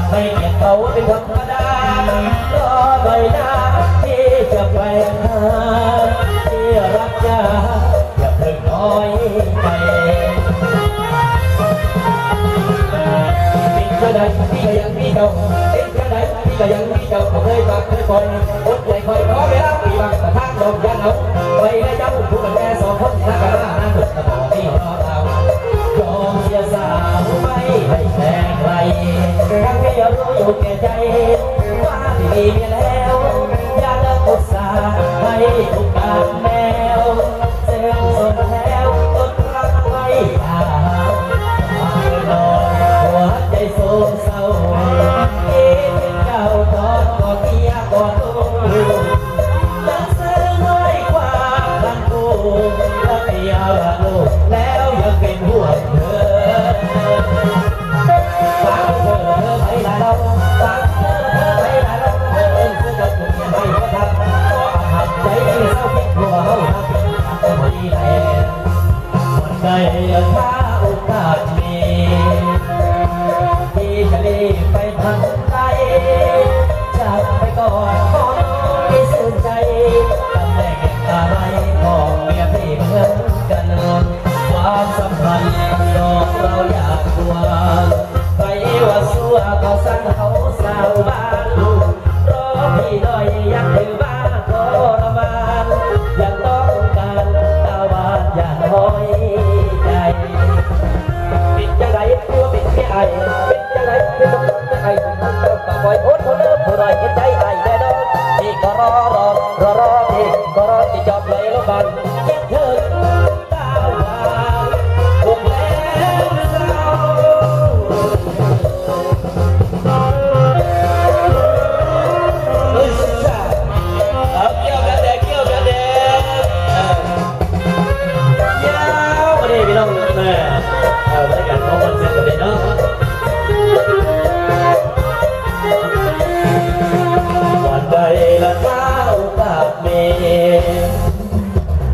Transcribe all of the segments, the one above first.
ให้เกียรติเขาเป็นธรรมดารอใบหน้าที่จะแปลงหาที่รักจ้าอย่าเพิ่งน้อยใจเป็นเท่าใดพี่ก็ยังมีเจ้าเป็นเท่าใดพี่ก็ยังมีเจ้าเคยฝากเคยคอยอดใจคอยขอเวลาปีบางแต่ทางลมยันเอาไว้ได้เจ้าผู้กันแม่สองคนนักการนั่งตะบอกที่รอเรายอมเสียสาวไม่ให้แพ้ใครทั้งที่รู้อยู่แก่ใจว่าที่มีเมียแล้วอย่าเลิกอุตส่าห์ให้ทุกการแนวเส้นสนแล้วต้นรักไม่ยาวลอยหัวใจโศกเศร้าคิดถึงเจ้าตอนกอดเมียกอดลูกตั้งเสื้อน้อยกว่าตั้งคู่แล้วเมียรักลูกแล้วยังเป็นห่วงเธอฝากเธอไปไหนเราฝากเธอไปไหนเราเดินเพื่อจะถูกยังไงก็ทำก็หัดใจเศร้าคิดหัวเขาทำไม่ได้วันใดถ้าโอกาสมีที่จะรีบไปทันใดจากไปก่อนขอไม่สนใจตำแหน่งอะไรของเมียพี่เหมือนกันความสัมพันธ์ของเราอยากกลัวใครว่าสัวก็สั่งเขาสาวบ้านลูกรอพี่หน่อยอยากถือบ้านทรมานอยากต้องการตาหวานอย่าน้อยใจปิดจังไรตัวปิดไม่ไอปิดจังไรไม่ต้องไอต้องคอยอดทนเพื่อรอยเห็นใจไอแน่นอนพี่ก็รอพี่ก็รอที่จอบเลยรถบันคิดถึงตาหวานคงแล้วเศร้า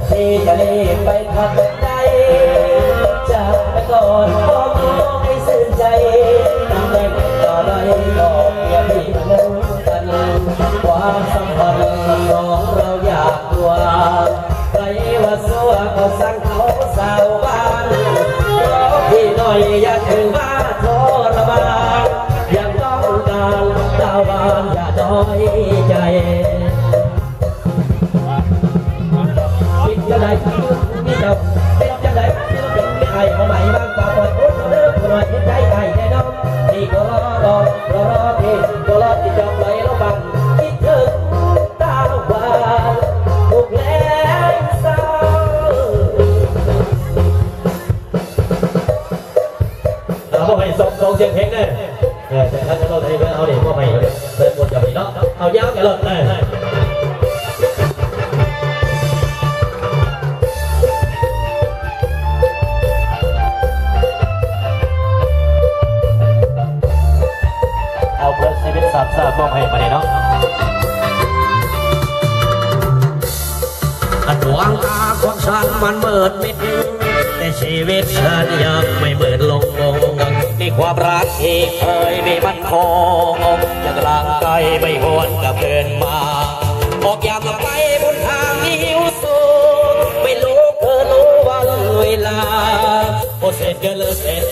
ที่จะรีบไปทันใดจากไปก่อนขอให้สิ้นใจตำแหน่งต่อใดก็เพียงที่เหมือนกันความสัมพันธ์ของเราอยากกลัวใครว่าสัวก็สั่งเขาสาวบ้านรอพี่หน่อยอย่าถือว่าทรมานยังต้องการตาหวานอย่าน้อยใจจะได้มีเจ้าเป็นจะได้เป็นไอ้มาใหม่บ้างป่าปอดโอ้เลิกหน่อยเห็นใจไอ้แน่นอนนี่ก็รอพี่ก็รอที่จะปล่อยเราบังคิดถึงตาหวานถูกแล้วเศร้าเอาไปส่งเสียงเพลงเลยแต่ถ้าจะเราได้เอาเด็กมาใหม่เลยเป็นบทอย่างนี้เนาะเอายาวกันเลยทราบบ้องให้มาเลยเนาะดวงตาของฉันมันมืดมิดแต่ชีวิตฉันยังไม่มืดลงมีความรักที่เคยมีมันคงยังร่างกายไม่หวนกับเดินมาออกอย่างไปบนทางที่หิวสูงไม่รู้เธอรู้วันเวลาโอเสร็จก็เลยเสร็จ